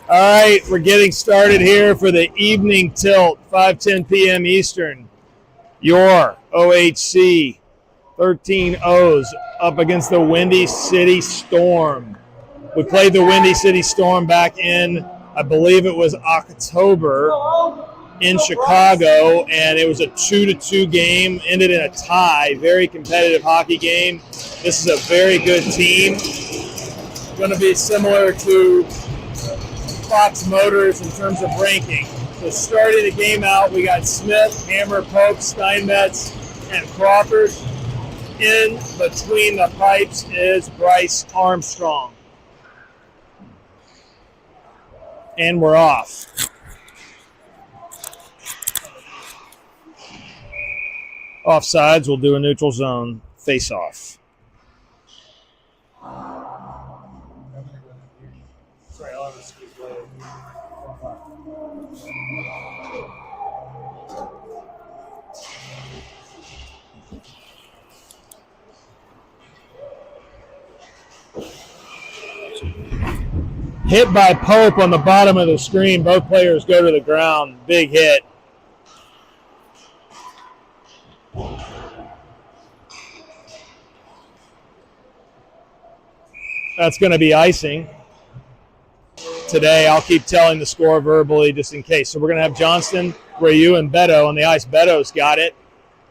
All right, we're getting started here for the evening tilt, 5:10 p.m. Eastern. Your OHC 13 O's up against the Windy City Storm. We played the Windy City Storm back in, I believe it was October in Chicago, and it was a 2-2 game, ended in a tie. Very competitive hockey game. This is a very good team. Going to be similar to Fox Motors in terms of ranking. So starting the game out, we got Smith, Hammer, Pope, Steinmetz, and Crawford. In between the pipes is Bryce Armstrong. And we're off. Offsides, we'll do a neutral zone face-off. Hit by Pope on the bottom of the screen. Both players go to the ground. Big hit. That's going to be icing. Today, I'll keep telling the score verbally just in case. So we're going to have Johnston, Ryu, and Beto on the ice. Beto's got it.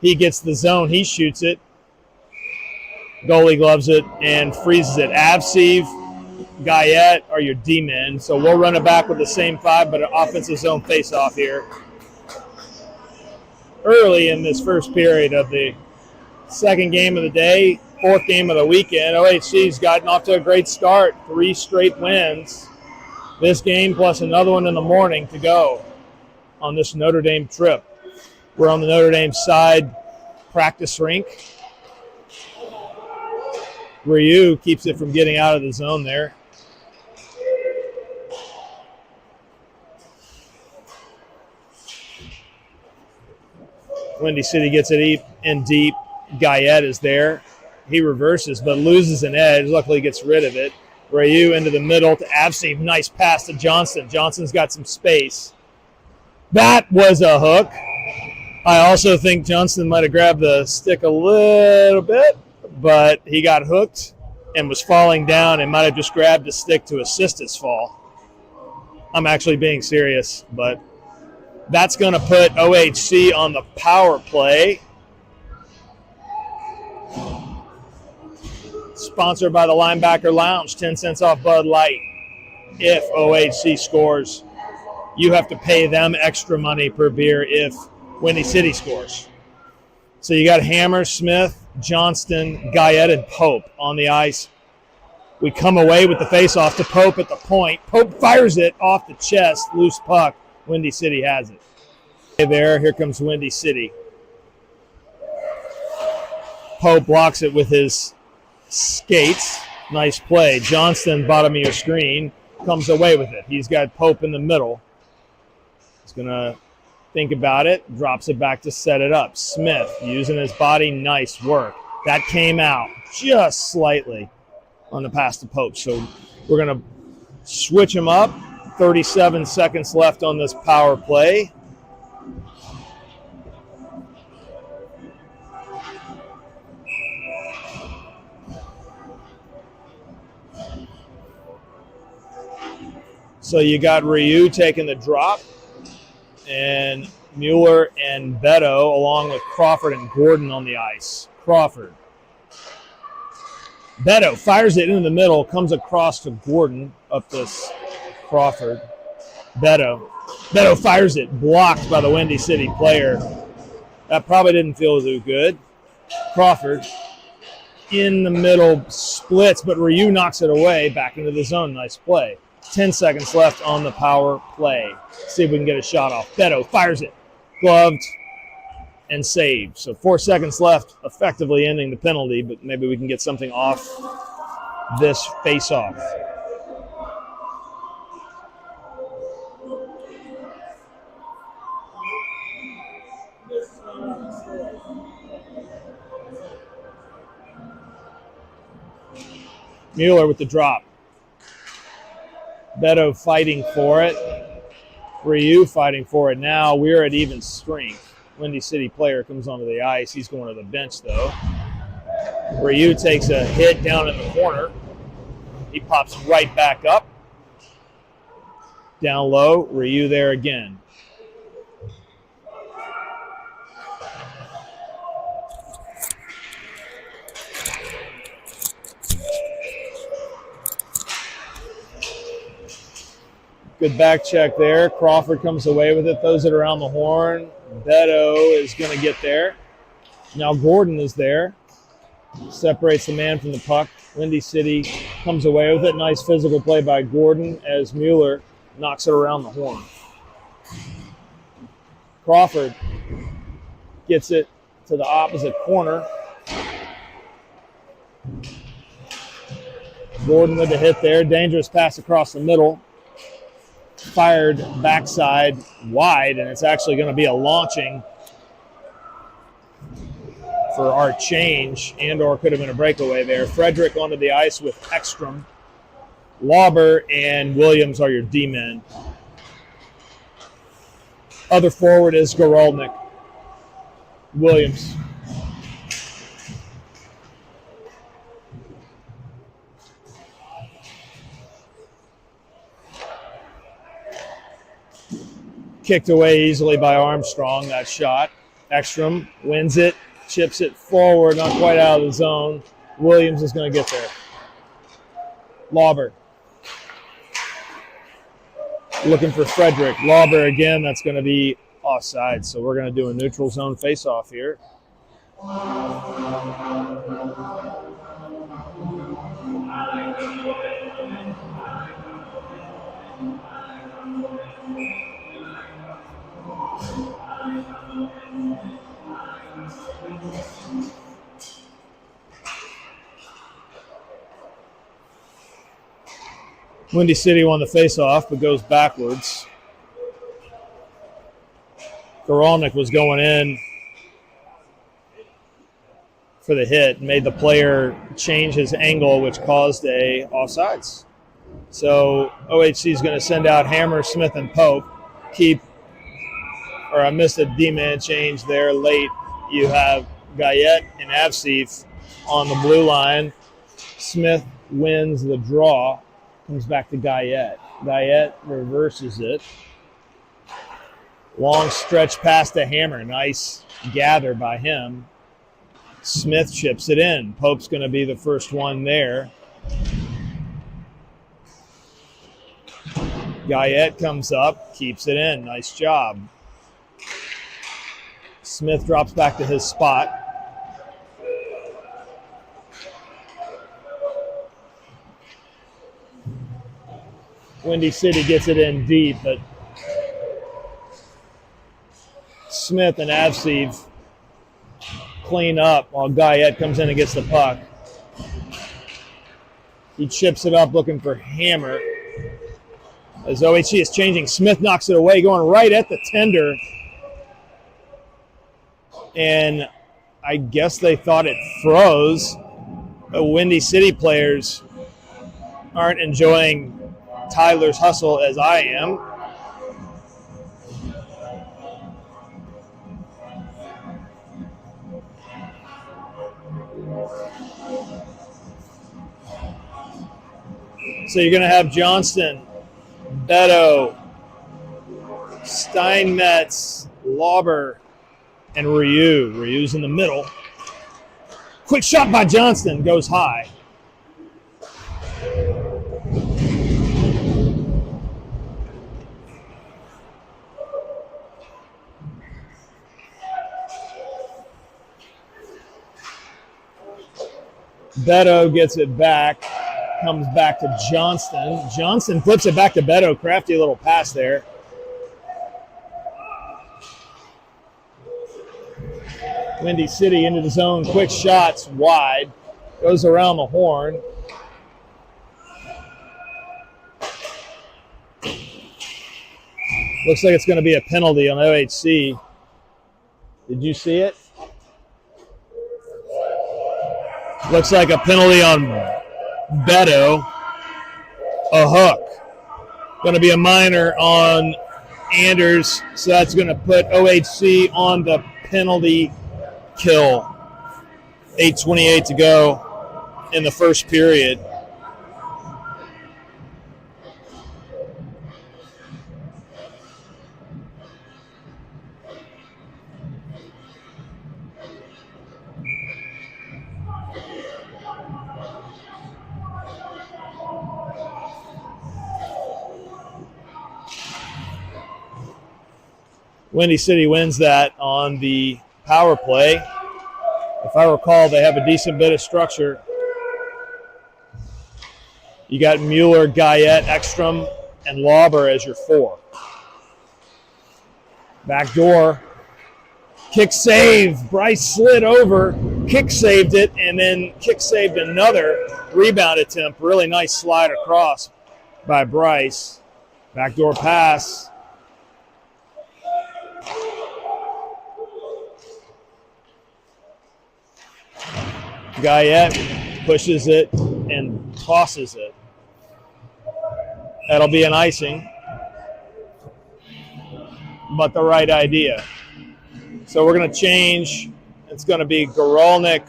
He gets the zone. He shoots it. Goalie gloves it and freezes it. Avsev, Guyette are your D-men. So we'll run it back with the same five, but an offensive zone face-off here. Early in this first period of the second game of the day, fourth game of the weekend, OHC's gotten off to a great start. 3 straight wins. This game plus another one in the morning to go on this Notre Dame trip. We're on the Notre Dame side practice rink. Ryu keeps it from getting out of the zone there. Windy City gets it in deep. Guyette is there. He reverses but loses an edge. Luckily gets rid of it. Ryu into the middle to Avsev. Nice pass to Johnston. Johnston's got some space. That was a hook. I also think Johnston might have grabbed the stick a little bit, but he got hooked and was falling down and might have just grabbed the stick to assist his fall. I'm actually being serious, but that's going to put OHC on the power play. Sponsored by the Linebacker Lounge, 10 cents off Bud Light. If OHC scores, you have to pay them extra money per beer if Windy City scores. So you got Hammer, Smith, Johnston, Guyette, and Pope on the ice. We come away with the face-off to Pope at the point. Pope fires it off the chest, loose puck. Windy City has it. Here comes Windy City. Pope blocks it with his skates. Nice play. Johnston, bottom of your screen, comes away with it. He's got Pope in the middle. He's going to think about it, drops it back to set it up. Smith using his body. Nice work. That came out just slightly on the pass to Pope. So we're going to switch him up. 37 seconds left on this power play. So you got Ryu taking the drop, and Mueller and Beto along with Crawford and Gordon on the ice. Crawford. Beto fires it into the middle, comes across to Gordon up this Crawford. Beto fires it, blocked by the Windy City player. That probably didn't feel too good. Crawford in the middle splits, but Ryu knocks it away back into the zone. Nice play. 10 seconds left on the power play. See if we can get a shot off. Beto fires it. Gloved and saved. So 4 seconds left, effectively ending the penalty, but maybe we can get something off this face-off. Mueller with the drop. Beto fighting for it. Ryu fighting for it now. We're at even strength. Windy City player comes onto the ice. He's going to the bench, though. Ryu takes a hit down in the corner. He pops right back up. Down low, Ryu there again. Good back check there. Crawford comes away with it, throws it around the horn. Beto is going to get there. Now Gordon is there. Separates the man from the puck. Windy City comes away with it. Nice physical play by Gordon as Mueller knocks it around the horn. Crawford gets it to the opposite corner. Gordon with the hit there. Dangerous pass across the middle. Fired backside wide, and it's actually going to be a launching for our change, and or could have been a breakaway there. Frederick onto the ice with Ekstrom. Lauber and Williams are your D-men. Other forward is Gorolnik. Williams. Kicked away easily by Armstrong, that shot. Ekstrom wins it, chips it forward, not quite out of the zone. Williams is going to get there. Lauber. Looking for Frederick. Lauber again, that's going to be offside, so we're going to do a neutral zone face-off here. Windy City won the face-off, but goes backwards. Gorolnik was going in for the hit, made the player change his angle, which caused a offsides. So OHC is going to send out Hammer, Smith, and Pope. I missed a D-man change there late. You have Guyette and Avsif on the blue line. Smith wins the draw. Comes back to Guyette. Guyette reverses it. Long stretch pass to Hammer. Nice gather by him. Smith chips it in. Pope's going to be the first one there. Guyette comes up, keeps it in. Nice job. Smith drops back to his spot. Windy City gets it in deep, but Smith and Avsif clean up while Guyette comes in and gets the puck. He chips it up looking for Hammer. As OHC is changing, Smith knocks it away, going right at the tender. And I guess they thought it froze. The Windy City players aren't enjoying Tyler's hustle as I am. So you're going to have Johnston, Beto, Steinmetz, Lauber, and Ryu. Ryu's in the middle. Quick shot by Johnston, goes high. Beto gets it back, comes back to Johnston. Johnston flips it back to Beto. Crafty little pass there. Windy City into the zone. Quick shots wide. Goes around the horn. Looks like it's going to be a penalty on OHC. Did you see it? Looks like a penalty on Beto. A hook. Going to be a minor on Anders, so that's going to put OHC on the penalty kill. 8:28 to go in the first period. Windy City wins that on the power play. If I recall, they have a decent bit of structure. You got Mueller, Guyette, Ekstrom, and Lauber as your 4. Backdoor. Kick save. Bryce slid over, kick saved it, and then kick saved another rebound attempt. Really nice slide across by Bryce. Backdoor pass. Guyette pushes it and tosses it. That'll be an icing, but the right idea. So we're going to change. It's going to be Goralnik,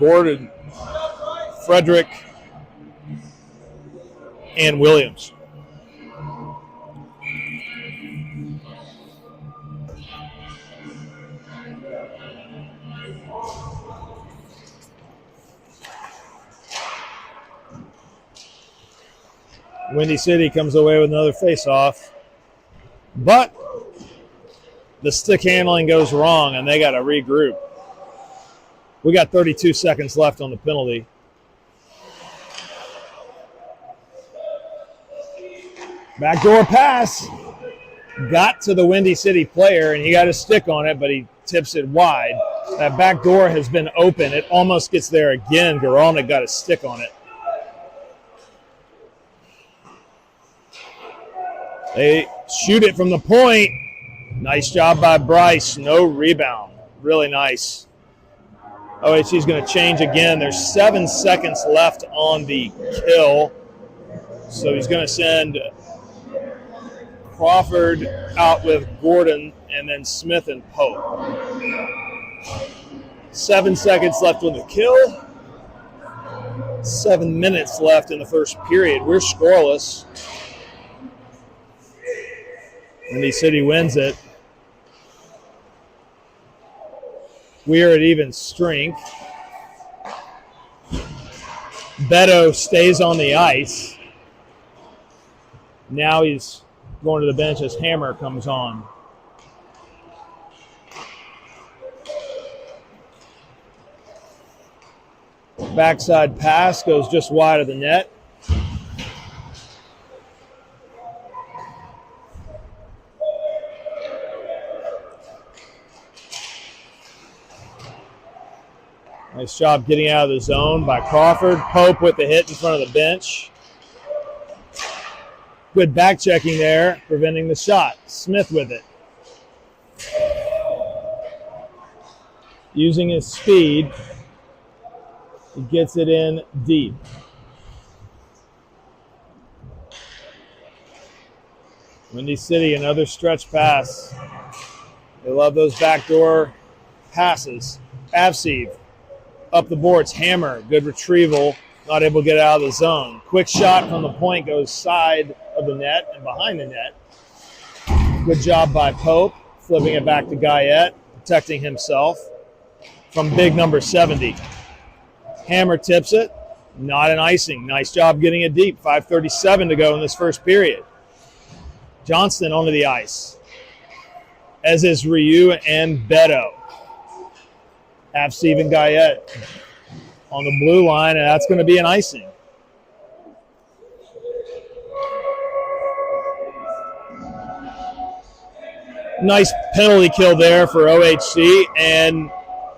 Gordon, Frederick, and Williams. Windy City comes away with another face-off, but the stick handling goes wrong, and they got to regroup. We got 32 seconds left on the penalty. Backdoor pass. Got to the Windy City player, and he got a stick on it, but he tips it wide. That back door has been open. It almost gets there again. Goralnik got a stick on it. They shoot it from the point. Nice job by Bryce. No rebound. Really nice. OHC's going to change again. There's 7 seconds left on the kill. So he's going to send Crawford out with Gordon and then Smith and Pope. 7 seconds left on the kill. 7 minutes left in the first period. We're scoreless. Windy City wins it. We are at even strength. Beto stays on the ice. Now he's going to the bench as Hammer comes on. Backside pass goes just wide of the net. Nice job getting out of the zone by Crawford. Pope with the hit in front of the bench. Good back checking there, preventing the shot. Smith with it. Using his speed, he gets it in deep. Windy City, another stretch pass. They love those backdoor passes. Avseev. Up the boards, Hammer, good retrieval, not able to get out of the zone. Quick shot from the point goes side of the net and behind the net. Good job by Pope, flipping it back to Guyette, protecting himself from big number 70. Hammer tips it, not an icing. Nice job getting it deep. 5:37 to go in this first period. Johnston onto the ice, as is Ryu and Beto. Avseev and Guyette on the blue line, and that's going to be an icing. Nice penalty kill there for OHC and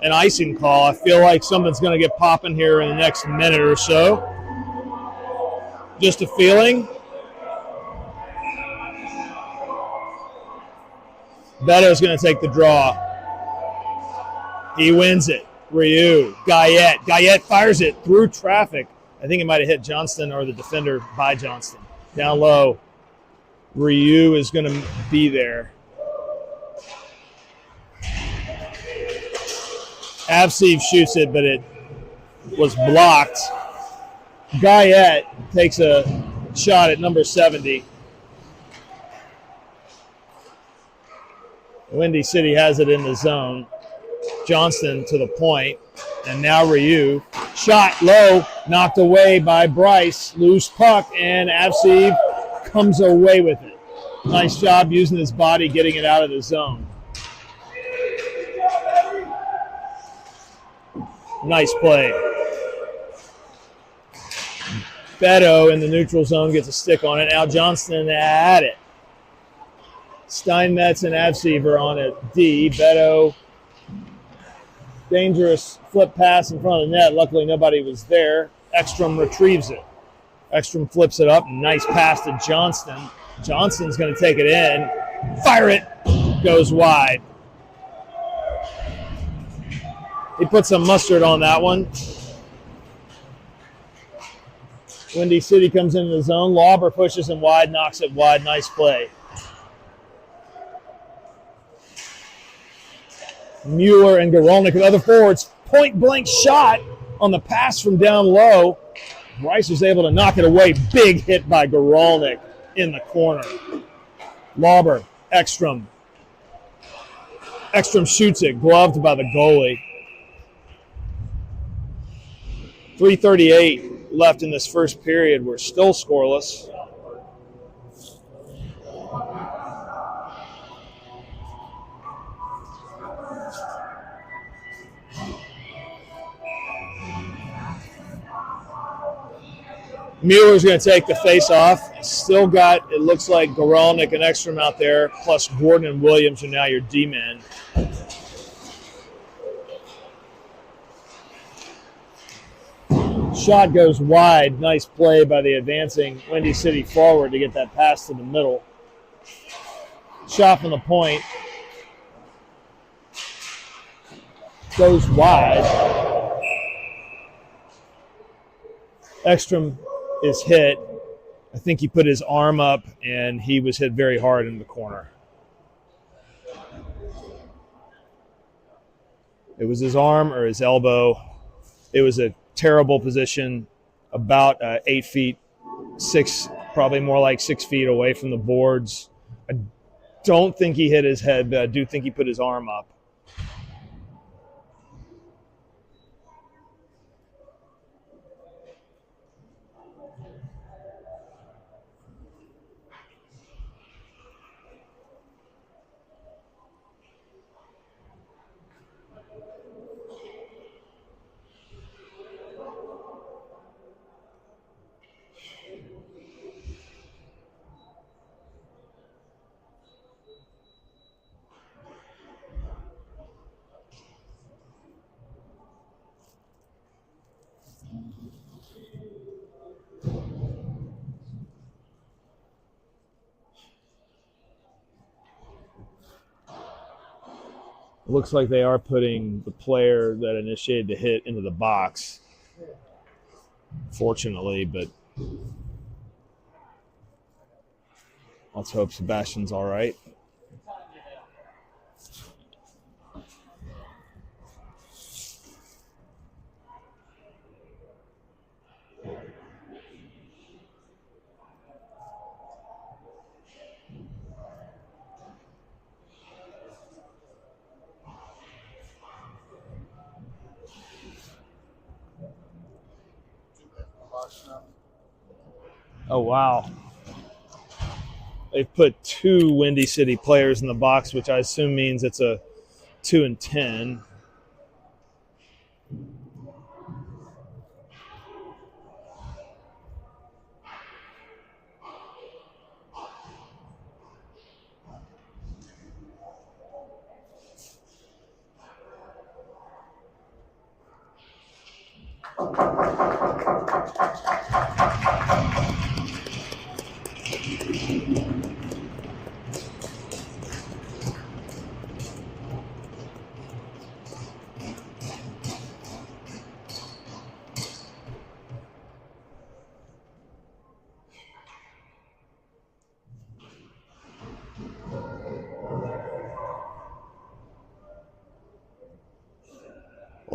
an icing call. I feel like something's going to get popping here in the next minute or so. Just a feeling. Beto's going to take the draw. He wins it. Ryu, Guyette. Guyette fires it through traffic. I think it might have hit Johnston or the defender by Johnston. Down low. Ryu is going to be there. Avseev shoots it, but it was blocked. Guyette takes a shot at number 70. Windy City has it in the zone. Johnston to the point, and now Ryu. Shot low, knocked away by Bryce. Loose puck, and Avseev comes away with it. Nice job using his body, getting it out of the zone. Nice play. Beto in the neutral zone gets a stick on it. Now Johnston at it. Steinmetz and Avseev are on it. D. Beto. Dangerous flip pass in front of the net. Luckily, nobody was there. Ekstrom retrieves it. Ekstrom flips it up. Nice pass to Johnston. Johnston's going to take it in. Fire it. Goes wide. He put some mustard on that one. Windy City comes into the zone. Lauber pushes him wide, knocks it wide. Nice play. Mueller and Gorolnik, the other forwards. Point-blank shot on the pass from down low. Bryce was able to knock it away. Big hit by Gorolnik in the corner. Lauber, Ekstrom. Ekstrom shoots it, gloved by the goalie. 3:38 left in this first period. We're still scoreless. Mueller's going to take the face-off. Still got, it looks like, Gorolnik and Ekstrom out there, plus Gordon and Williams are now your D-men. Shot goes wide. Nice play by the advancing Windy City forward to get that pass to the middle. Shot from the point. Goes wide. Ekstrom is hit. I think he put his arm up, and he was hit very hard in the corner. It was his arm or his elbow. It was a terrible position, about 8 feet, 6, probably more like 6 feet away from the boards. I don't think he hit his head, but I do think he put his arm up. Looks like they are putting the player that initiated the hit into the box, fortunately, but let's hope Sebastian's all right. Oh, wow. They've put 2 Windy City players in the box, which I assume means it's a 2 and 10.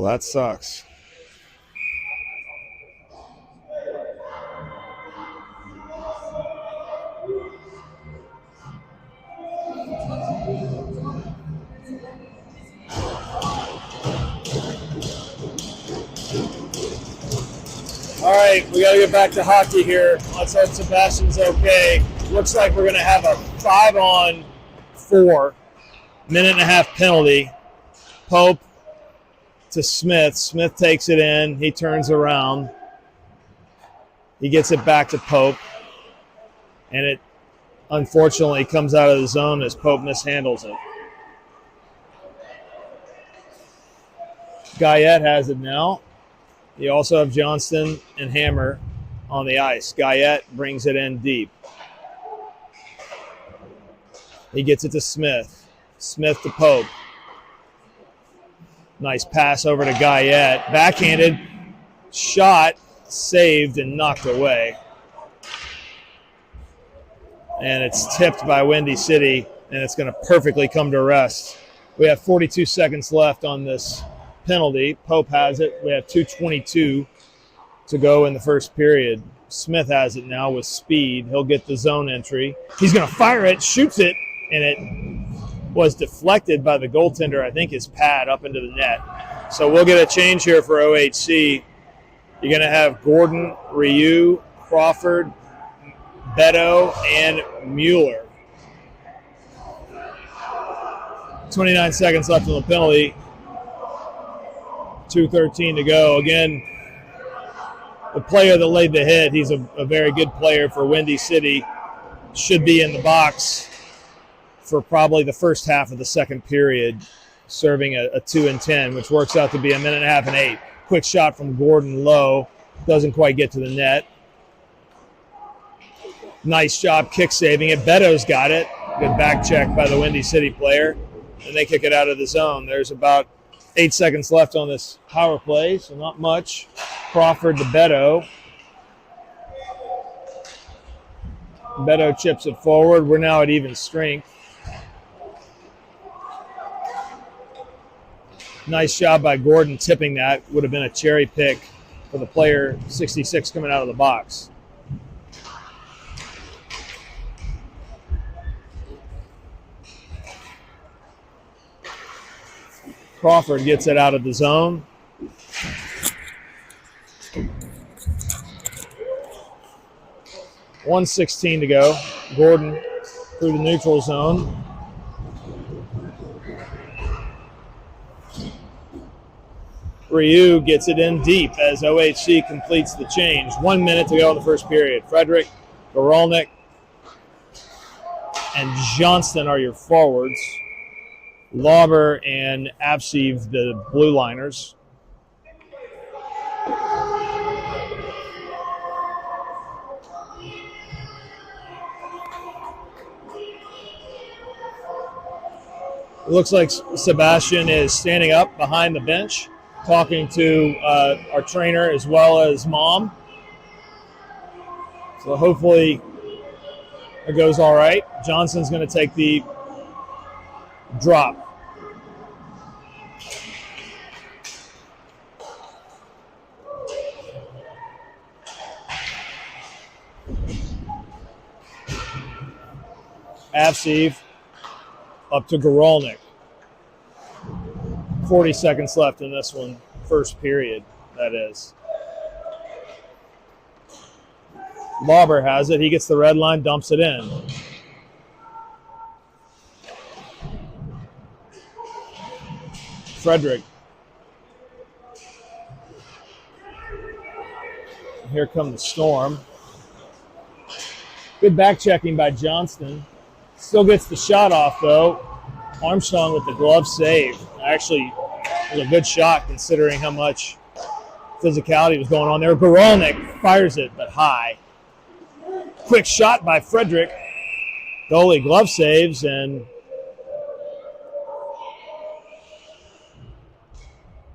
Well, that sucks. All right, we got to get back to hockey here. Let's hope Sebastian's okay. Looks like we're going to have a 5-on-4 minute-and-a-half penalty. Pope to Smith. Smith takes it in. He turns around. He gets it back to Pope. And it unfortunately comes out of the zone as Pope mishandles it. Guyette has it now. You also have Johnston and Hammer on the ice. Guyette brings it in deep. He gets it to Smith. Smith to Pope. Nice pass over to Guyette. Backhanded shot, saved and knocked away. And it's tipped by Windy City, and it's going to perfectly come to rest. We have 42 seconds left on this penalty. Pope has it. We have 2:22 to go in the first period. Smith has it now with speed. He'll get the zone entry. He's going to fire it, shoots it, and it was deflected by the goaltender, I think his pad, up into the net. So we'll get a change here for OHC. You're going to have Gordon, Ryu, Crawford, Beto, and Mueller. 29 seconds left on the penalty. 2:13 to go. Again, the player that laid the hit, he's a very good player for Windy City. Should be in the box for probably the first half of the second period, serving a 2-10, which works out to be a minute and a half and 8. Quick shot from Gordon low. Doesn't quite get to the net. Nice job kick saving it. Beto's got it. Good back check by the Windy City player. And they kick it out of the zone. There's about 8 seconds left on this power play, so not much. Crawford to Beto. Beto chips it forward. We're now at even strength. Nice job by Gordon tipping that. Would have been a cherry pick for the player 66 coming out of the box. Crawford gets it out of the zone. .116 to go. Gordon through the neutral zone. Ryu gets it in deep as OHC completes the change. 1 minute to go in the first period. Frederick, Gorolnik, and Johnston are your forwards. Lauber and Avseev, the blue liners. It looks like Sebastian is standing up behind the bench, talking to our trainer as well as Mom. So hopefully it goes all right. Johnson's going to take the drop. Avseev up to Gorolnik. 40 seconds left in this one, first period, that is. Lauber has it. He gets the red line, dumps it in. Frederick. Here come the Storm. Good back checking by Johnston. Still gets the shot off, though. Armstrong with the glove save. Actually, it was a good shot considering how much physicality was going on there. Gorolnik fires it, but high. Quick shot by Frederick. Goalie glove saves, and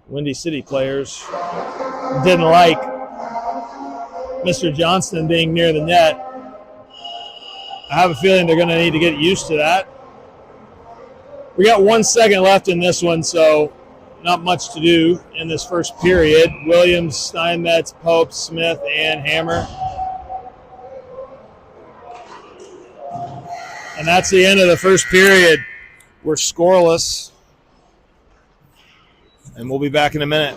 Windy City players didn't like Mr. Johnston being near the net. I have a feeling they're going to need to get used to that. We got 1 second left in this one, so not much to do in this first period. Williams, Steinmetz, Pope, Smith, and Hammer. And that's the end of the first period. We're scoreless. And we'll be back in a minute.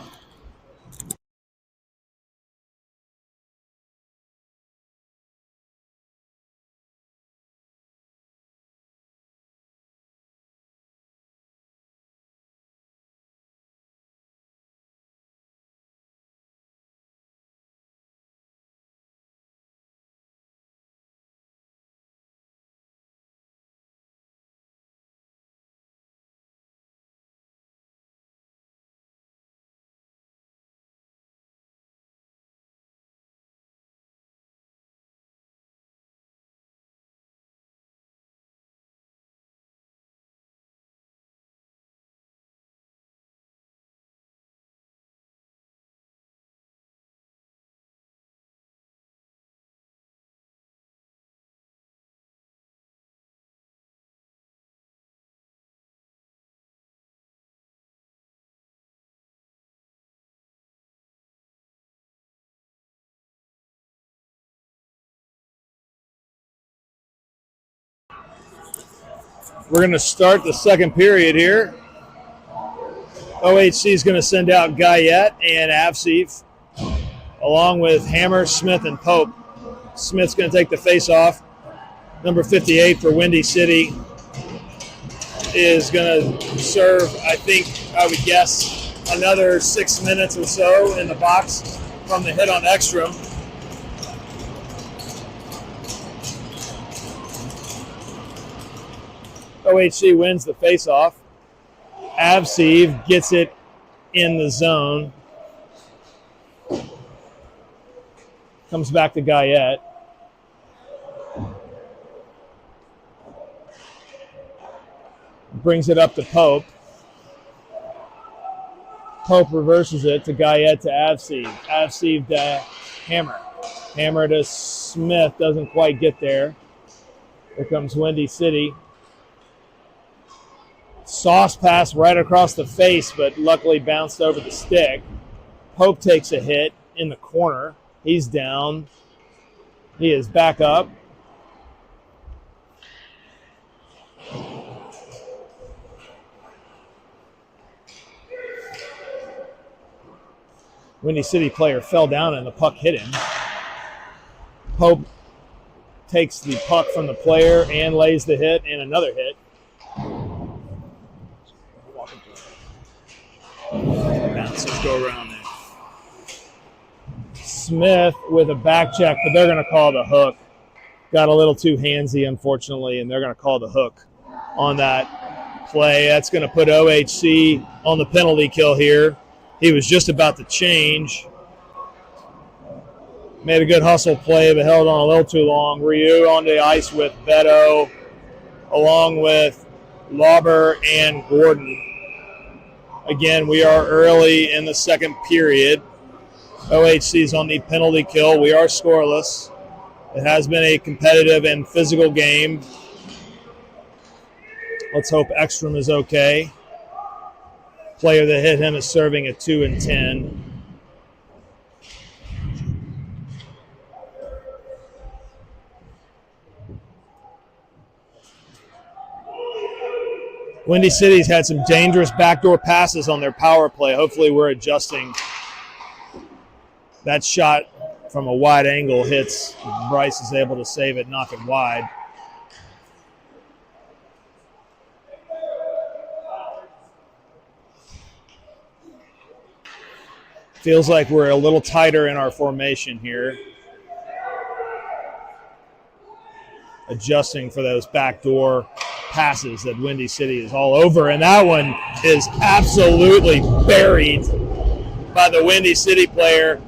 We're going to start the second period here. OHC is going to send out Guyette and Avseef, along with Hammer, Smith, and Pope. Smith's going to take the face-off. Number 58 for Windy City is going to serve, I would guess, another 6 minutes or so in the box from the hit on Ekstrom. OHC wins the face-off. Avseef gets it in the zone. Comes back to Guyette. Brings it up to Pope. Pope reverses it to Guyette to Avseef. Avseef to Hammer. Hammer to Smith. Doesn't quite get there. Here comes Windy City. Sauce pass right across the face, but luckily bounced over the stick. Pope takes a hit in the corner. He's down. He is back up. Windy City player fell down and the puck hit him. Pope takes the puck from the player and lays the hit, and another hit. Bouncers go around there. Smith with a back check, but they're going to call the hook. Got a little too handsy, unfortunately, and they're going to call the hook on that play. That's going to put OHC on the penalty kill here. He was just about to change. Made a good hustle play, but held on a little too long. Ryu on the ice with Beto, along with Lauber and Gordon. Again, we are early in the second period. OHC is on the penalty kill. We are scoreless. It has been a competitive and physical game. Let's hope Ekstrom is okay. Player that hit him is serving at 2 and 10. Windy City's had some dangerous backdoor passes on their power play. Hopefully we're adjusting. That shot from a wide angle hits. Bryce is able to save it, knock it wide. Feels like we're a little tighter in our formation here. Adjusting for those backdoor passes that Windy City is all over. And that one is absolutely buried by the Windy City player,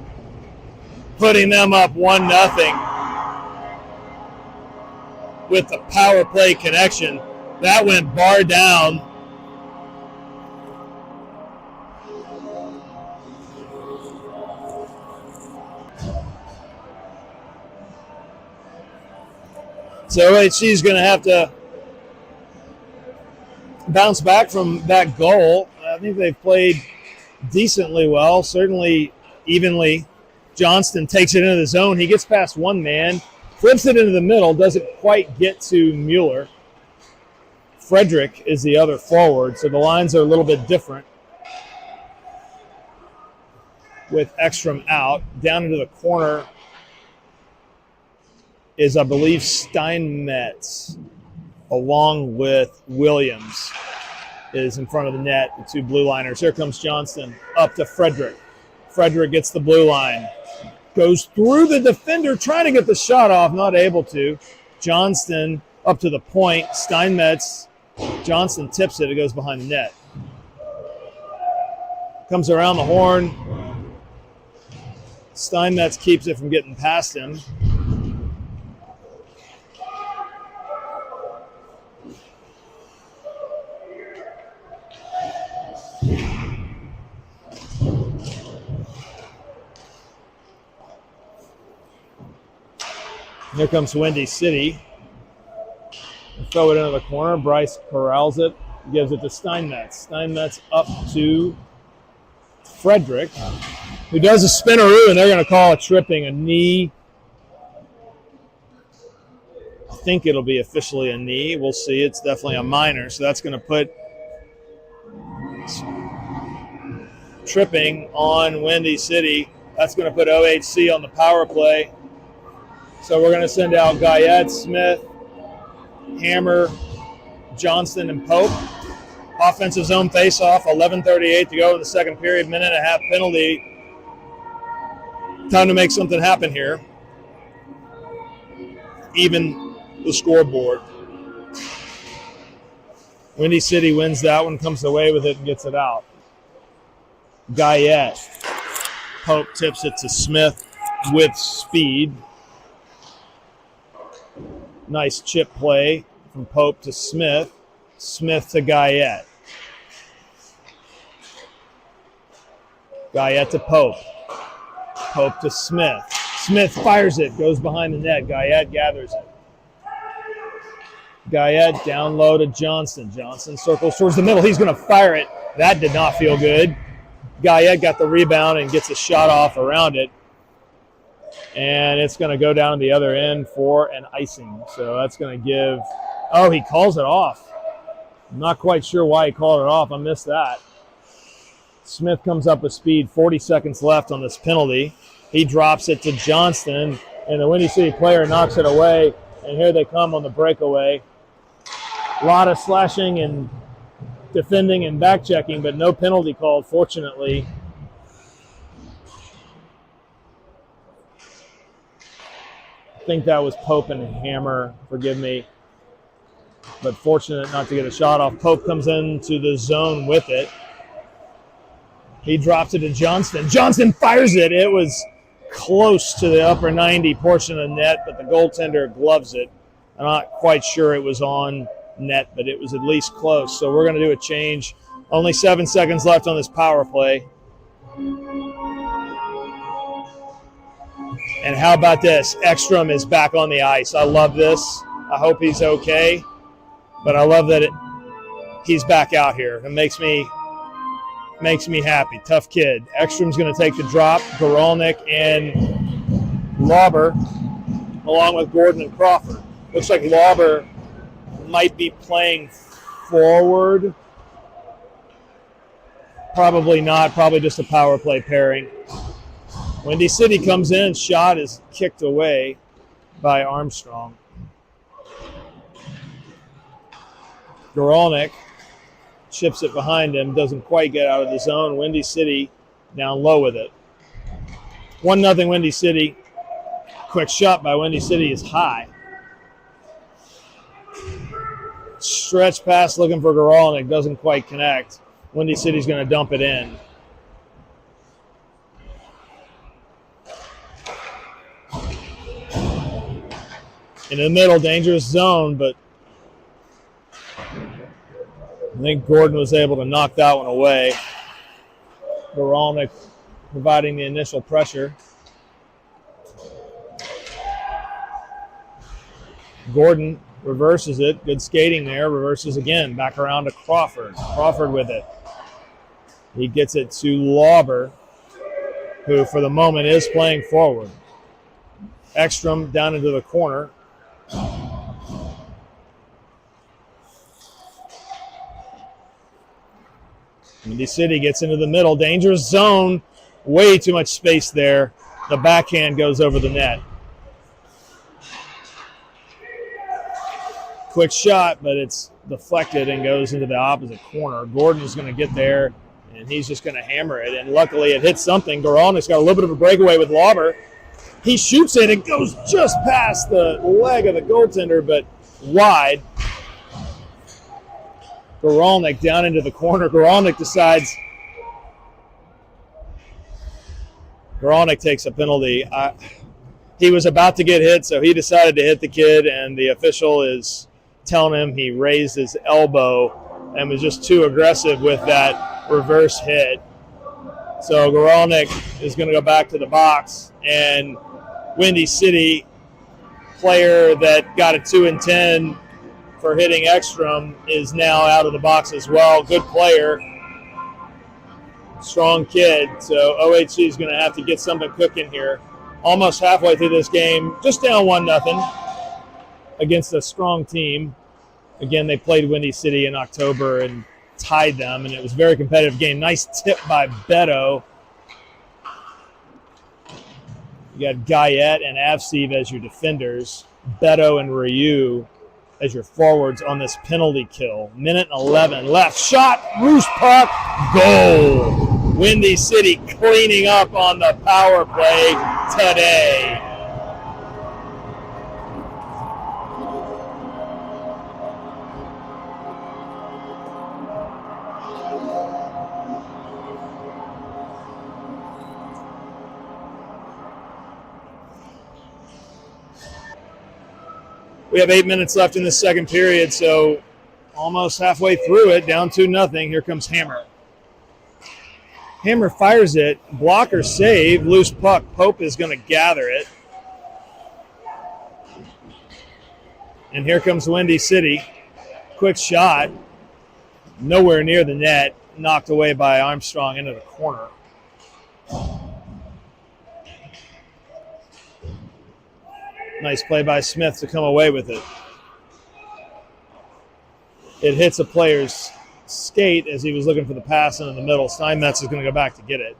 putting them up 1-0 with the power play connection. That went bar down. So OHC is going to have to bounce back from that goal. I think they've played decently well, certainly evenly. Johnston takes it into the zone. He gets past one man, flips it into the middle, doesn't quite get to Mueller. Frederick is the other forward, so the lines are a little bit different. With Ekstrom out, down into the corner is, I believe, Steinmetz, along with Williams, is in front of the net, the two blue liners. Here comes Johnston up to Frederick. Frederick gets the blue line, goes through the defender, trying to get the shot off, not able to. Johnston up to the point. Steinmetz, Johnston tips it. It goes behind the net. Comes around the horn. Steinmetz keeps it from getting past him. Here comes Windy City. Throw it into the corner. Bryce corrals it, gives it to Steinmetz. Steinmetz up to Frederick, who does a spinneroo, and they're going to call a tripping, a knee. I think it'll be officially a knee. We'll see. It's definitely a minor, so that's going to put tripping on Windy City. That's going to put OHC on the power play. So we're going to send out Guyette, Smith, Hammer, Johnston, and Pope. Offensive zone face-off, 11:38 to go in the second period, minute and a half penalty. Time to make something happen here. Even the scoreboard. Windy City wins that one, comes away with it, and gets it out. Guyette. Pope tips it to Smith with speed. Nice chip play from Pope to Smith. Smith to Guyette. Guyette to Pope. Pope to Smith. Smith fires it, goes behind the net. Guyette gathers it. Guyette down low to Johnston. Johnston circles towards the middle. He's going to fire it. That did not feel good. Guyette got the rebound and gets a shot off around it. And it's going to go down the other end for an icing. So that's going to give – oh, he calls it off. I'm not quite sure why he called it off. I missed that. Smith comes up with speed. 40 seconds left on this penalty. He drops it to Johnston, and the Windy City player knocks it away. And here they come on the breakaway. A lot of slashing and defending and back-checking, but no penalty called, fortunately. I think that was Pope and Hammer, forgive me. But fortunate not to get a shot off. Pope comes into the zone with it. He drops it to Johnston. Johnston fires it. It was close to the upper 90 portion of the net, but the goaltender gloves it. I'm not quite sure it was on net, but it was at least close. So we're going to do a change. Only 7 seconds left on this power play. And how about this? Ekstrom is back on the ice. I love this. I hope he's okay. But I love that he's back out here. It makes me happy. Tough kid. Ekstrom's going to take the drop. Goralnik and Lauber, along with Gordon and Crawford. Looks like Lauber might be playing forward. Probably not. Probably just a power play pairing. Windy City comes in. Shot is kicked away by Armstrong. Goralnik chips it behind him. Doesn't quite get out of the zone. Windy City down low with it. 1-0 Windy City. Quick shot by Windy City is high. Stretch pass looking for Goralnik. Doesn't quite connect. Windy City's going to dump it in. In the middle, dangerous zone, but I think Gordon was able to knock that one away. Goralnik providing the initial pressure. Gordon reverses it. Good skating there. Reverses again. Back around to Crawford. Crawford with it. He gets it to Lauber, who for the moment is playing forward. Ekstrom down into the corner. Windy City gets into the middle. Dangerous zone. Way too much space there. The backhand goes over the net. Quick shot, but it's deflected and goes into the opposite corner. Gordon is going to get there, and he's just going to hammer it. And luckily it hits something. Goralnik's got a little bit of a breakaway with Lauber. He shoots it. It goes just past the leg of the goaltender, but wide. Goralnik down into the corner. Goralnik takes a penalty. He was about to get hit, so he decided to hit the kid, and the official is telling him he raised his elbow and was just too aggressive with that reverse hit. So Goralnik is going to go back to the box, and Windy City, player that got a 2-10 for hitting Ekstrom, is now out of the box as well. Good player. Strong kid. So OHC is going to have to get something cooking here. Almost halfway through this game, just down 1-0 against a strong team. Again, they played Windy City in October and tied them, and it was a very competitive game. Nice tip by Beto. You got Guyette and Avseev as your defenders. Beto and Ryu as your forwards on this penalty kill. Minute 11 left. Shot, loose puck, goal. Windy City cleaning up on the power play today. We have 8 minutes left in the second period, so almost halfway through it, down 2-0. Here comes Hammer. Hammer fires it. Blocker save. Loose puck. Pope is going to gather it. And here comes Windy City. Quick shot. Nowhere near the net. Knocked away by Armstrong into the corner. Nice play by Smith to come away with it. It hits a player's skate as he was looking for the pass into the middle. Steinmetz is going to go back to get it.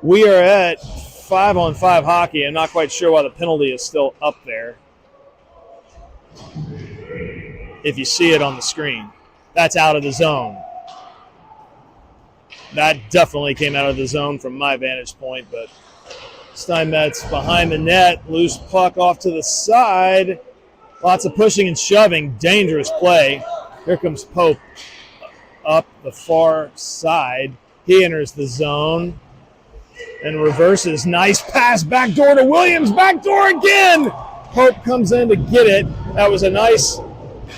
We are at 5-on-5 hockey. I'm not quite sure why the penalty is still up there. If you see it on the screen. That's out of the zone. That definitely came out of the zone from my vantage point, but Steinmetz behind the net, loose puck off to the side. Lots of pushing and shoving, dangerous play. Here comes Pope up the far side. He enters the zone and reverses. Nice pass, backdoor to Williams, backdoor again. Pope comes in to get it. That was a nice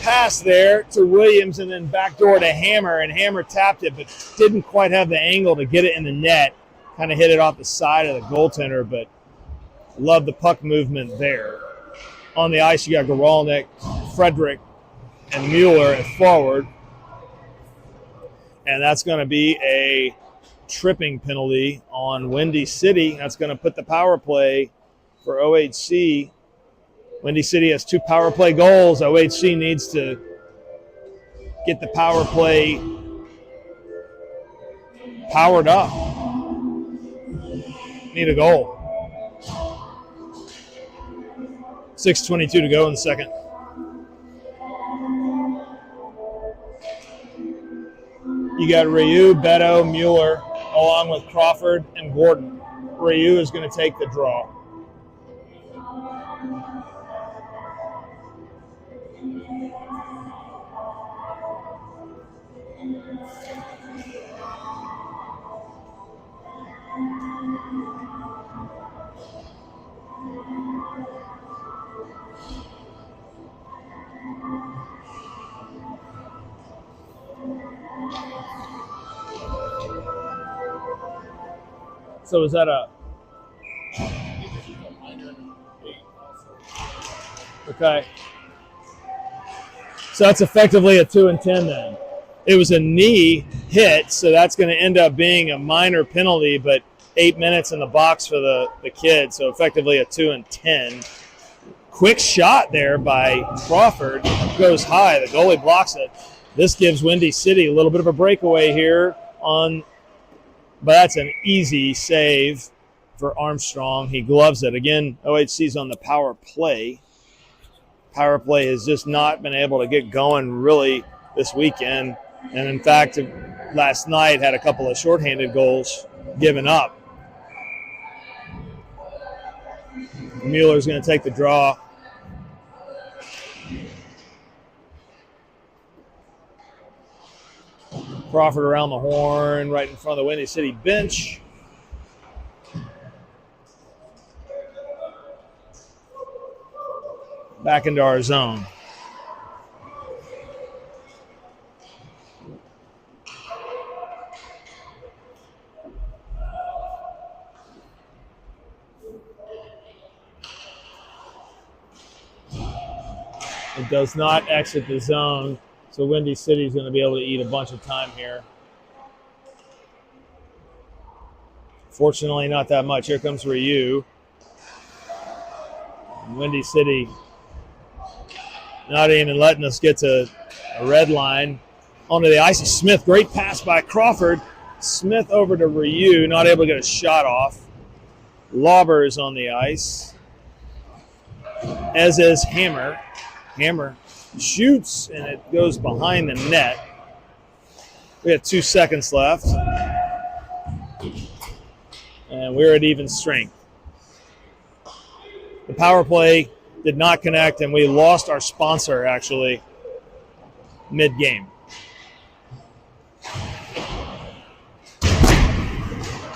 pass there to Williams and then backdoor to Hammer, and Hammer tapped it but didn't quite have the angle to get it in the net. Kind of hit it off the side of the goaltender, but love the puck movement there. On the ice, you got Goralnik, Frederick, and Mueller at forward. And that's going to be a tripping penalty on Windy City. That's going to put the power play for OHC. Windy City has 2 power play goals. OHC needs to get the power play powered up. Need a goal. 6:22 to go in the second. You got Ryu, Beto, Mueller, along with Crawford and Gordon. Ryu is going to take the draw. So is that a... Okay. So that's effectively a 2-10 then. It was a knee hit, so that's going to end up being a minor penalty, but 8 minutes in the box for the kid, so effectively a 2 and 10. Quick shot there by Crawford, goes high. The goalie blocks it. This gives Windy City a little bit of a breakaway here but that's an easy save for Armstrong. He gloves it. Again, OHC's on the power play. Power play has just not been able to get going really this weekend. And in fact, last night had a couple of shorthanded goals given up. Mueller's going to take the draw. Crawford around the horn, right in front of the Windy City bench. Back into our zone. It does not exit the zone, so Windy City's going to be able to eat a bunch of time here. Fortunately, not that much. Here comes Ryu. Windy City not even letting us get to a red line. Onto the ice is Smith. Great pass by Crawford. Smith over to Ryu, not able to get a shot off. Lauber is on the ice, as is Hammer. Hammer shoots, and it goes behind the net. We have 2 seconds left. And we're at even strength. The power play did not connect, and we lost our sponsor, actually, mid-game.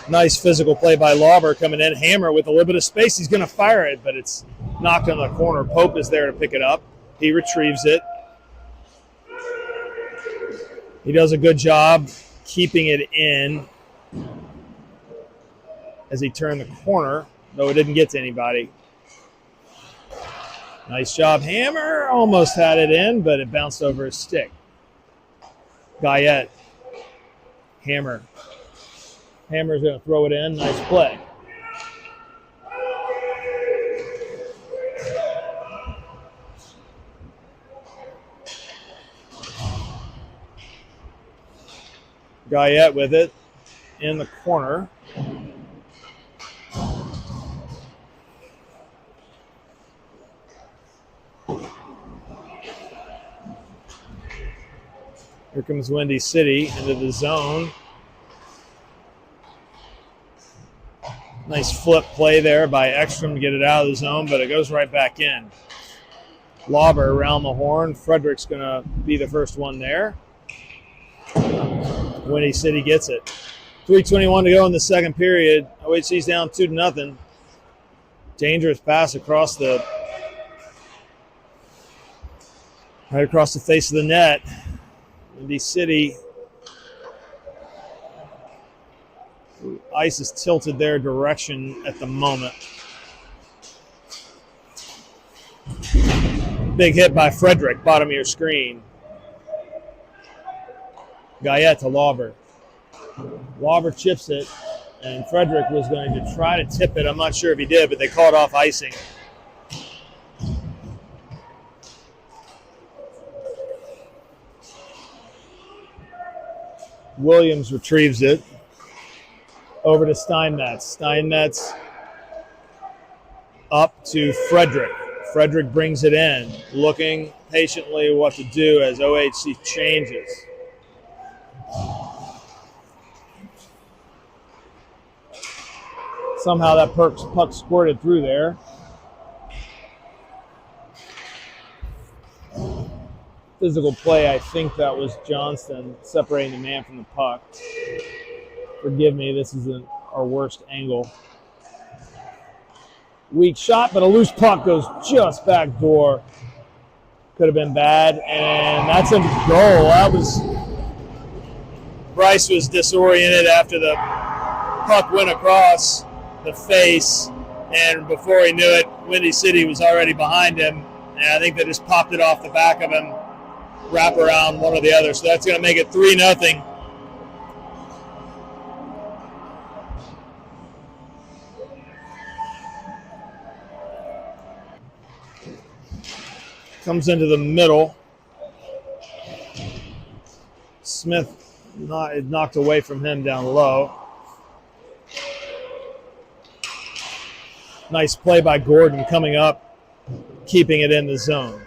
Nice physical play by Lauber coming in. Hammer with a little bit of space. He's going to fire it, but it's knocked on the corner. Pope is there to pick it up. He retrieves it. He does a good job keeping it in as he turned the corner, though it didn't get to anybody. Nice job. Hammer almost had it in, but it bounced over his stick. Guyette. Hammer. Hammer's going to throw it in. Nice play. Guyette with it in the corner. Here comes Windy City into the zone. Nice flip play there by Ekstrom to get it out of the zone, but it goes right back in. Lauber around the horn. Frederick's going to be the first one there. Windy City gets it. 3:21 to go in the second period. OHC's down 2-0. Dangerous pass across right across the face of the net. Windy City. Ice is tilted their direction at the moment. Big hit by Frederick, bottom of your screen. Guyette to Lauber. Lauber chips it, and Frederick was going to try to tip it. I'm not sure if he did, but they called off icing. Williams retrieves it. Over to Steinmetz. Steinmetz up to Frederick. Frederick brings it in, looking patiently what to do as OHC changes. Somehow that puck squirted through there. Physical play, I think that was Johnston separating the man from the puck. Forgive me, this isn't our worst angle. Weak shot, but a loose puck goes just back door. Could have been bad, and that's a goal. Bryce was disoriented after the puck went across the face, and before he knew it, Windy City was already behind him, and I think they just popped it off the back of him. wrap around one or the other. So that's going to make it 3-0. Comes into the middle. Smith knocked away from him down low. Nice play by Gordon coming up, keeping it in the zone.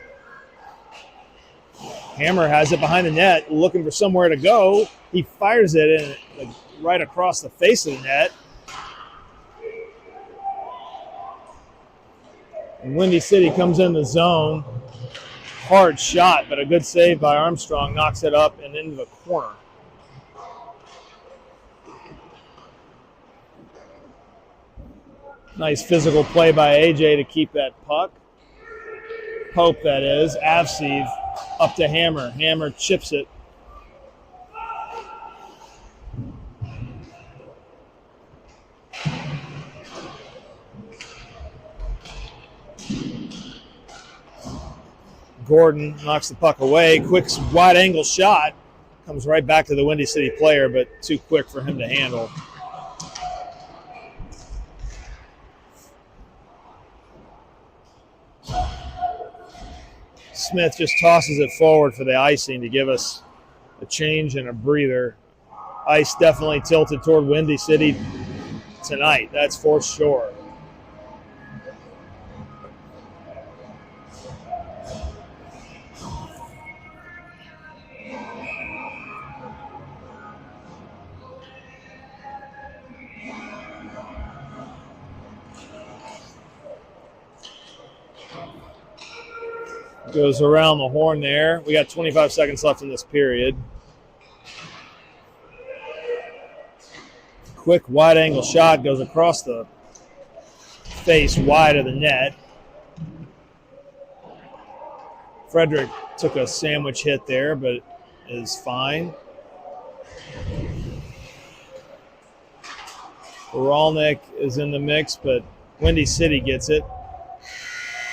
Hammer has it behind the net, looking for somewhere to go. He fires it in right across the face of the net. And Windy City comes in the zone. Hard shot, but a good save by Armstrong. Knocks it up and into the corner. Nice physical play by AJ to keep that puck. Pope, that is. Avsev up to Hammer. Hammer chips it. Gordon knocks the puck away. Quick wide angle shot. Comes right back to the Windy City player, but too quick for him to handle. Smith just tosses it forward for the icing to give us a change and a breather. Ice definitely tilted toward Windy City tonight, that's for sure. Goes around the horn there. We got 25 seconds left in this period. Quick wide angle shot goes across the face wide of the net. Frederick took a sandwich hit there, but is fine. Oralnik is in the mix, but Windy City gets it.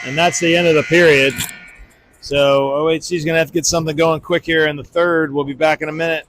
And that's the end of the period. So OHC is going to have to get something going quick here in the third. We'll be back in a minute.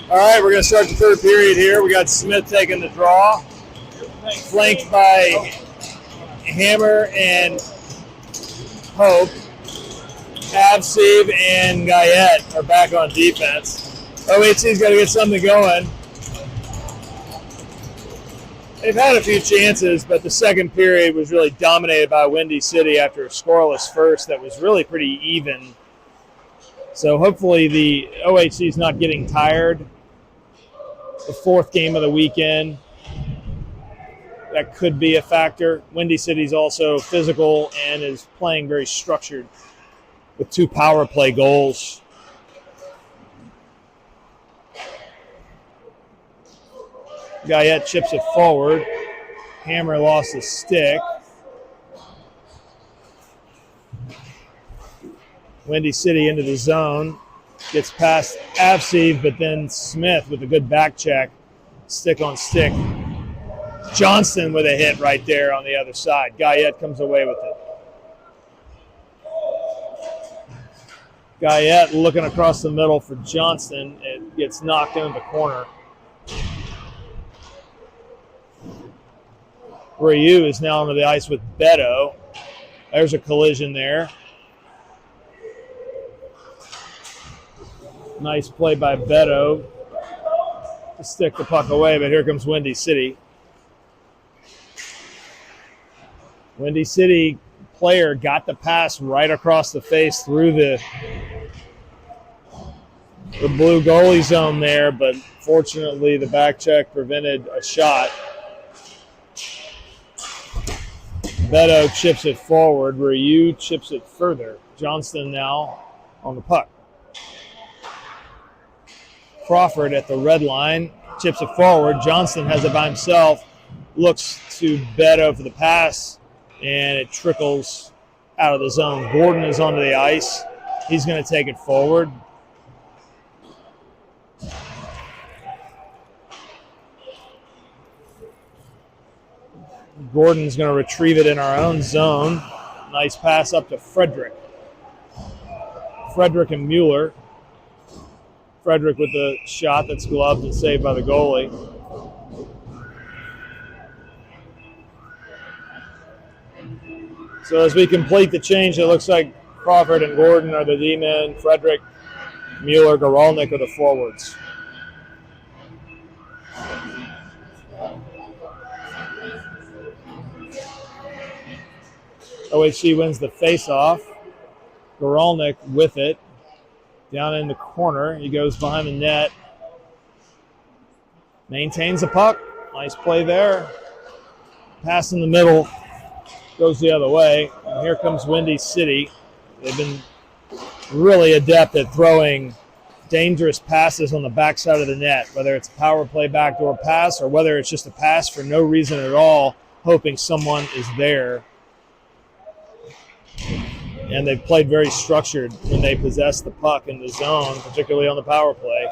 All right, we're going to start the third period here. We got Smith taking the draw, flanked by Hammer and Hope. Avsev and Guyette are back on defense. OHC's got to get something going. They've had a few chances, but the second period was really dominated by Windy City after a scoreless first that was really pretty even. So hopefully the OHC is not getting tired. The fourth game of the weekend, that could be a factor. Windy City's also physical and is playing very structured with 2 power play goals. Guyette chips it forward. Hammer lost his stick. Windy City into the zone. Gets past Avseev, but then Smith with a good back check. Stick on stick. Johnston with a hit right there on the other side. Guyette comes away with it. Guyette looking across the middle for Johnston. It gets knocked into the corner. Ryu is now onto the ice with Beto. There's a collision there. Nice play by Beto to stick the puck away, but here comes Windy City. Windy City player got the pass right across the face through the blue goalie zone there, but fortunately the back check prevented a shot. Beto chips it forward. Ryu chips it further. Johnston now on the puck. Crawford at the red line, chips it forward. Johnston has it by himself, looks to Beto for the pass, and it trickles out of the zone. Gordon is onto the ice. He's going to take it forward. Gordon's going to retrieve it in our own zone. Nice pass up to Frederick. Frederick and Mueller. Frederick with the shot that's gloved and saved by the goalie. So as we complete the change, it looks like Crawford and Gordon are the D-men. Frederick, Mueller, Goralnik are the forwards. OHC wins the face-off. Goralnik with it. Down in the corner. He goes behind the net. Maintains the puck. Nice play there. Pass in the middle. Goes the other way. And here comes Windy City. They've been really adept at throwing dangerous passes on the backside of the net, whether it's a power play backdoor pass or whether it's just a pass for no reason at all, hoping someone is there. And they've played very structured when they possess the puck in the zone, particularly on the power play.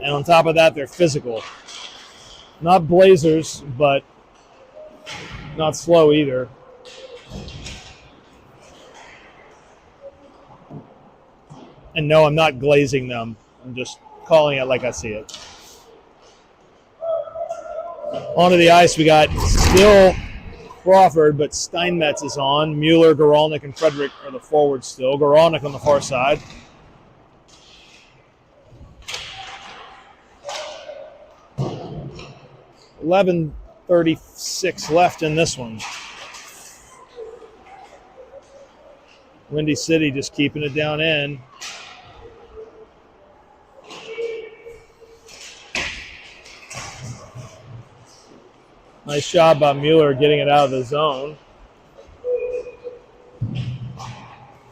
And on top of that, they're physical. Not blazers, but not slow either. And no, I'm not glazing them. I'm just calling it like I see it. Onto the ice, we got still Crawford, but Steinmetz is on. Mueller, Goralnik, and Frederick are the forwards still. Goralnik on the far side. .11:36 left in this one. Windy City just keeping it down in. Nice job by Mueller getting it out of the zone.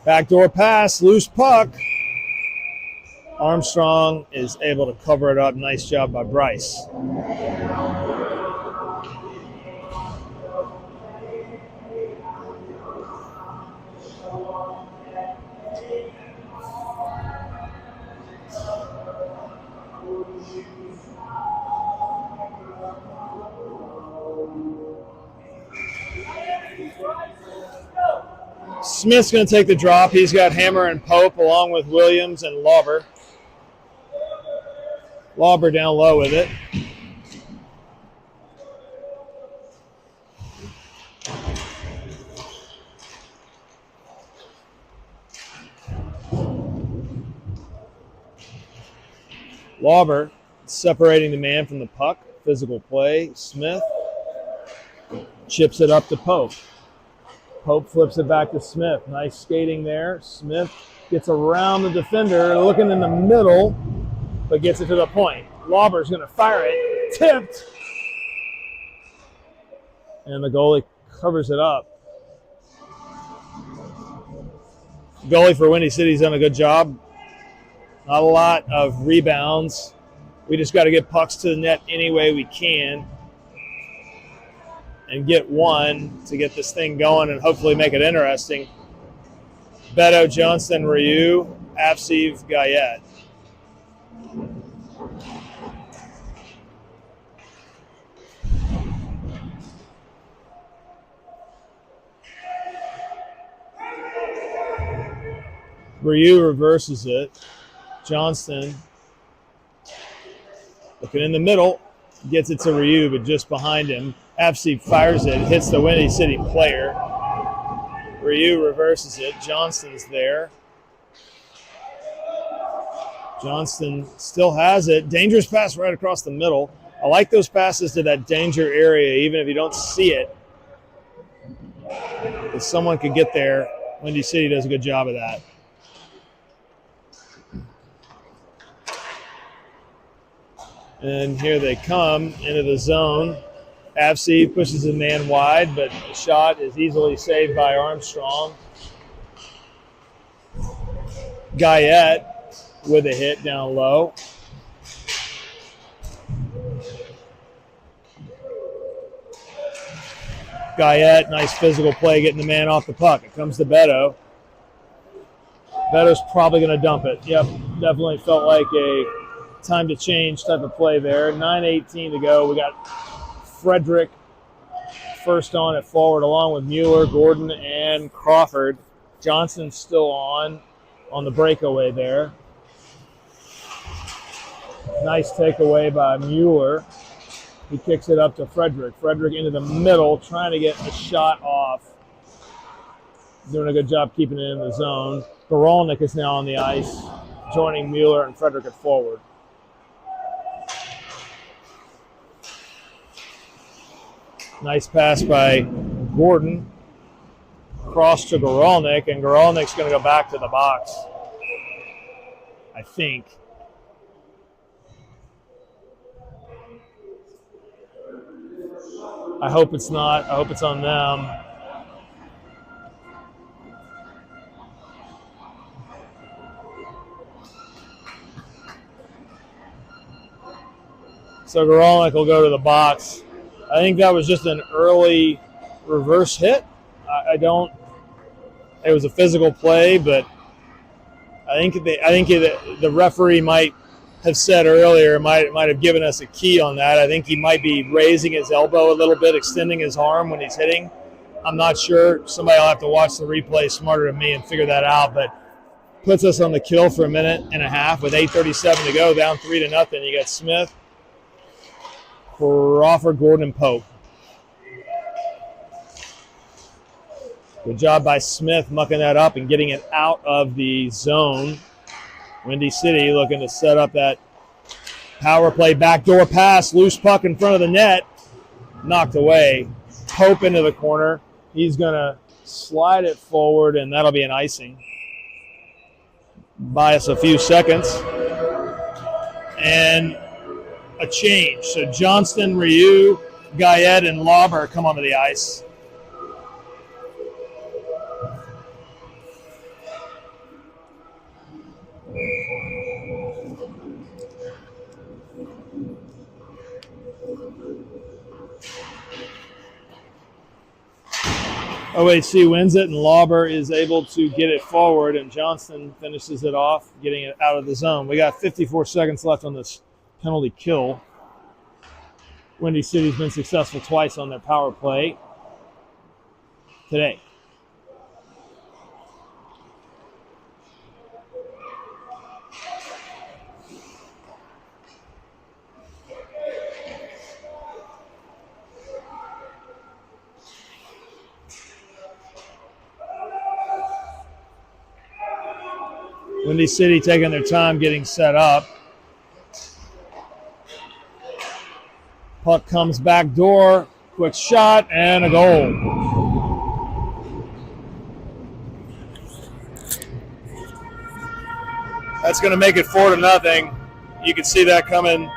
Backdoor pass, loose puck. Armstrong is able to cover it up. Nice job by Bryce. Smith's going to take the drop. He's got Hammer and Pope along with Williams and Lauber. Lauber down low with it. Lauber separating the man from the puck. Physical play. Smith chips it up to Pope. Pope flips it back to Smith. Nice skating there. Smith gets around the defender, looking in the middle, but gets it to the point. Lauber's going to fire it. Tipped. And the goalie covers it up. Goalie for Windy City's done a good job. Not a lot of rebounds. We just got to get pucks to the net any way we can and get one to get this thing going and hopefully make it interesting. Beto, Johnston, Ryu, Afsiv, Gayet. Ryu reverses it. Johnston looking in the middle, gets it to Ryu, but just behind him. Afsiv fires it, hits the Windy City player. Ryu reverses it. Johnston's there. Johnston still has it. Dangerous pass right across the middle. I like those passes to that danger area, even if you don't see it. If someone could get there, Windy City does a good job of that. And here they come into the zone. Afsiv pushes a man wide, but the shot is easily saved by Armstrong. Gayet with a hit down low. Gayet, nice physical play, getting the man off the puck. It comes to Beto. Beto's probably going to dump it. Yep, definitely felt like a time to change type of play there. 9:18 to go. We got Frederick first on at forward along with Mueller, Gordon, and Crawford. Johnson's still on the breakaway there. Nice takeaway by Mueller. He kicks it up to Frederick. Frederick into the middle, trying to get a shot off. Doing a good job keeping it in the zone. Goralnik is now on the ice, joining Mueller and Frederick at forward. Nice pass by Gordon. Cross to Goralnik, and Goralnik's going to go back to the box, I think. I hope it's not. I hope it's on them. So Goralnik will go to the box. I think that was just an early reverse hit. It was a physical play, but I think the referee might have said earlier, might have given us a key on that. I think he might be raising his elbow a little bit, extending his arm when he's hitting. I'm not sure. Somebody will have to watch the replay smarter than me and figure that out, but puts us on the kill for a minute and a half with 8:37 to go, down 3-0. You got Smith, Crawford, Gordon, and Pope. Good job by Smith mucking that up and getting it out of the zone. Windy City looking to set up that power play backdoor pass. Loose puck in front of the net. Knocked away. Pope into the corner. He's going to slide it forward, and that'll be an icing. Buy us a few seconds. And a change. So Johnston, Ryu, Gayet, and Lauber come onto the ice. OHC wins it, and Lauber is able to get it forward, and Johnston finishes it off, getting it out of the zone. We got 54 seconds left on this penalty kill. Windy City's been successful twice on their power play today. Windy City taking their time getting set up. Puck comes back door, quick shot, and a goal. That's going to make it 4-0. You can see that coming.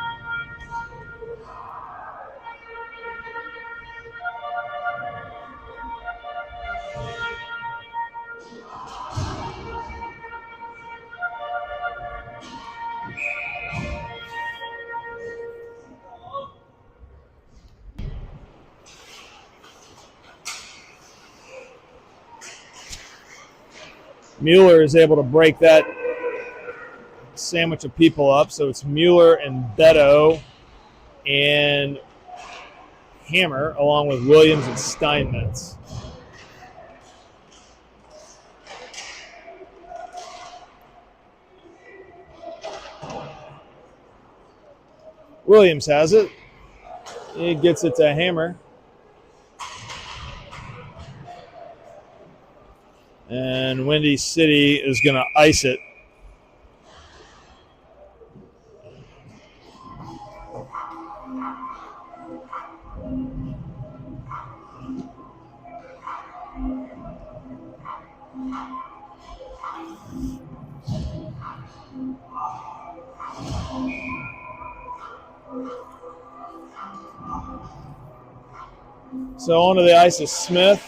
Mueller is able to break that sandwich of people up. So it's Mueller and Beto and Hammer, along with Williams and Steinmetz. Williams has it. He gets it to Hammer. And Windy City is going to ice it. So onto the ice is Smith,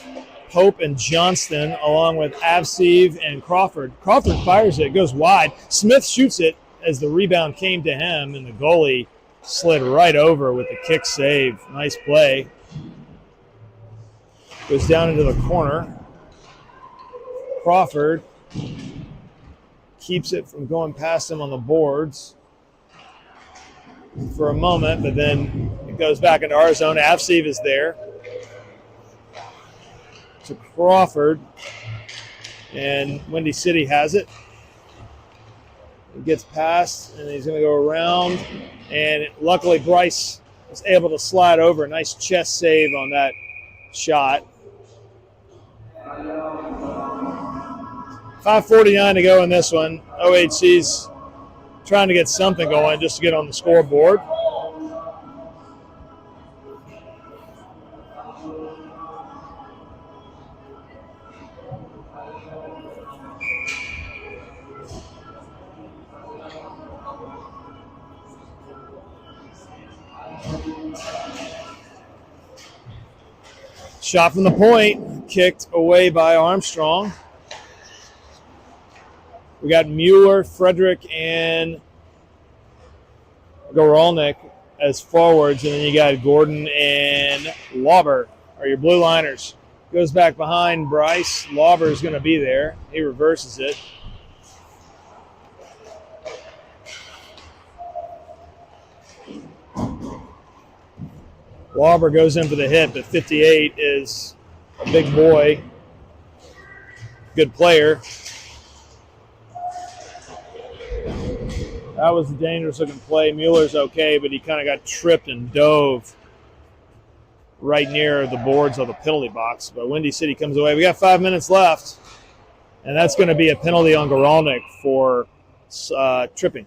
Pope, and Johnston, along with Avseev and Crawford. Crawford fires it, goes wide. Smith shoots it as the rebound came to him, and the goalie slid right over with the kick save. Nice play. Goes down into the corner. Crawford keeps it from going past him on the boards for a moment, but then it goes back into our zone. Avseev is there. To Crawford, and Windy City has it. He gets past, and he's going to go around, and luckily Bryce was able to slide over. Nice chest save on that shot. 5:49 to go in this one. OHC's trying to get something going just to get on the scoreboard. Shot from the point, kicked away by Armstrong. We got Mueller, Frederick, and Goralnik as forwards, and then you got Gordon and Lauber are your blue liners. Goes back behind Bryce. Lauber is going to be there. He reverses it. Lauber goes in for the hit, but 58 is a big boy. Good player. That was a dangerous-looking play. Mueller's okay, but he kind of got tripped and dove right near the boards of the penalty box. But Windy City comes away. We got 5 minutes left, and that's going to be a penalty on Goralnik for tripping.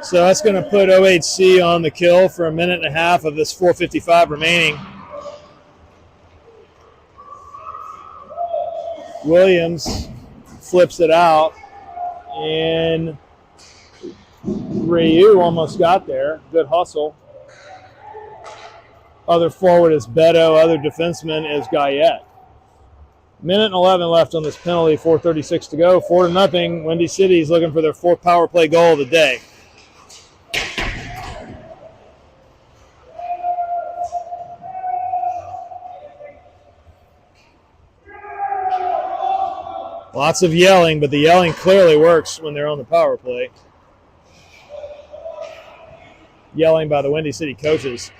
So that's going to put OHC on the kill for a minute and a half of this 4:55 remaining. Williams flips it out, and Ryu almost got there. Good hustle. Other forward is Beto. Other defenseman is Guyette. Minute and 11 left on this penalty, 4:36 to go. 4-0. Windy City is looking for their fourth power play goal of the day. Lots of yelling, but the yelling clearly works when they're on the power play. Yelling by the Windy City coaches.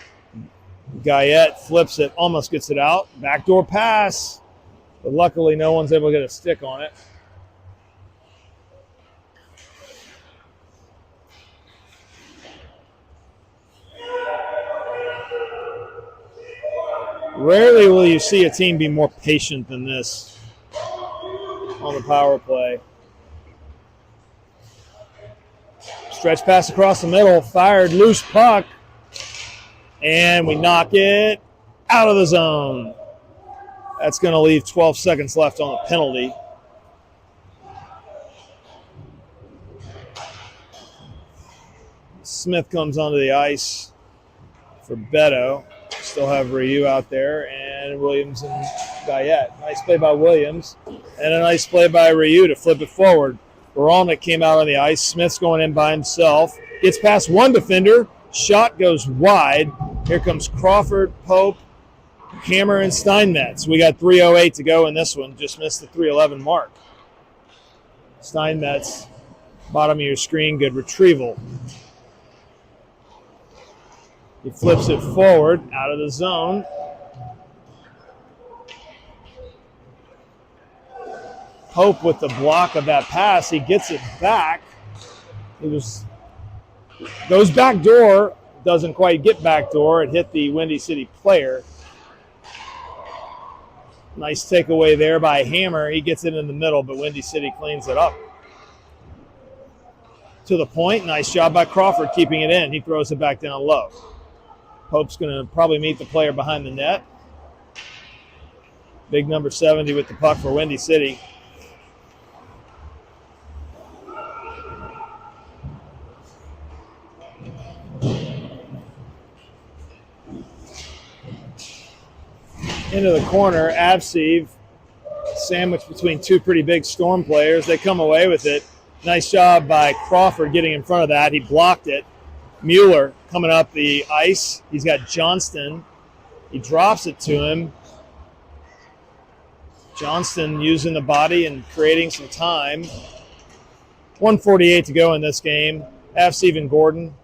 Guyette flips it, almost gets it out. Backdoor pass, but luckily no one's able to get a stick on it. Rarely will you see a team be more patient than this on the power play. Stretch pass across the middle, fired, loose puck, and we knock it out of the zone. That's going to leave 12 seconds left on the penalty. Smith comes onto the ice for Beto. Still have Ryu out there, and Williams and Guyette. Nice play by Williams, and a nice play by Ryu to flip it forward. Baralnik came out on the ice. Smith's going in by himself. Gets past one defender. Shot goes wide. Here comes Crawford, Pope, Hammer, and Steinmetz. We got 3:08 to go in this one. Just missed the 3:11 mark. Steinmetz, bottom of your screen, good retrieval. He flips it forward out of the zone. Pope with the block of that pass. He gets it back. Goes back door. Doesn't quite get back door. It hit the Windy City player. Nice takeaway there by Hammer. He gets it in the middle, but Windy City cleans it up. To the point. Nice job by Crawford keeping it in. He throws it back down low. Pope's going to probably meet the player behind the net. Big number 70 with the puck for Windy City. Into the corner, Avsev, sandwiched between two pretty big Storm players. They come away with it. Nice job by Crawford getting in front of that. He blocked it. Mueller coming up the ice. He's got Johnston. He drops it to him. Johnston using the body and creating some time. 1:48 to go in this game. Avsev and Gordon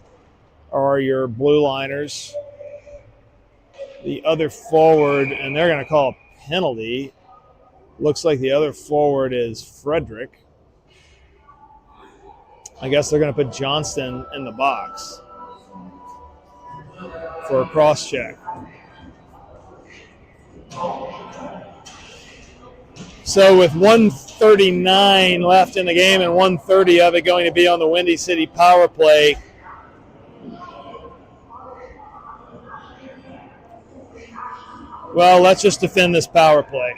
are your blue liners. The other forward, and they're going to call a penalty. Looks like the other forward is Frederick. I guess they're going to put Johnston in the box for a cross check. So with 1:39 left in the game and 1:30 of it going to be on the Windy City power play, well, let's just defend this power play.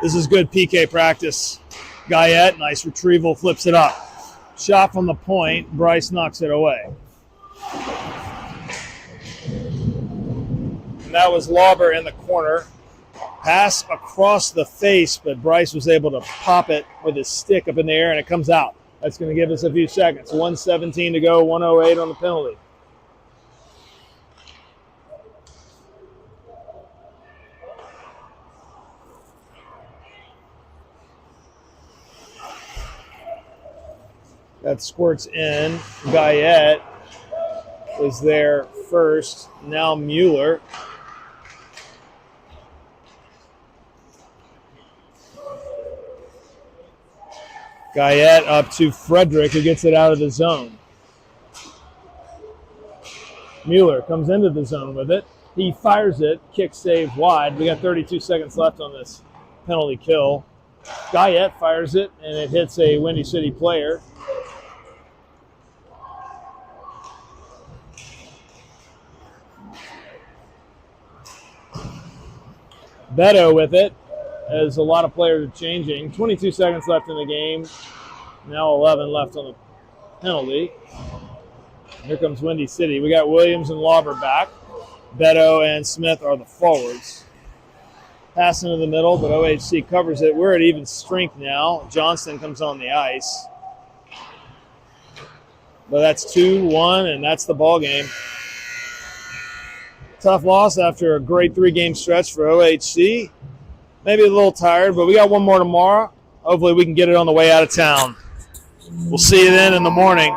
This is good PK practice. Guyette, nice retrieval, flips it up. Shot from the point, Bryce knocks it away. And that was Lauber in the corner. Pass across the face, but Bryce was able to pop it with his stick up in the air, and it comes out. That's going to give us a few seconds. 1:17 to go, 1:08 on the penalty. That squirts in. Guyette was there first. Now Mueller. Guyette up to Frederick, who gets it out of the zone. Mueller comes into the zone with it. He fires it. Kick save wide. We got 32 seconds left on this penalty kill. Guyette fires it, and it hits a Windy City player. Beto with it, as a lot of players are changing. 22 seconds left in the game. Now 11 left on the penalty. Here comes Windy City. We got Williams and Lauber back. Beto and Smith are the forwards. Pass into the middle, but OHC covers it. We're at even strength now. Johnston comes on the ice. But that's 2-1, and that's the ball game. Tough loss after a great 3-game stretch for OHC. Maybe a little tired, but we got one more tomorrow. Hopefully we can get it on the way out of town. We'll see you then in the morning.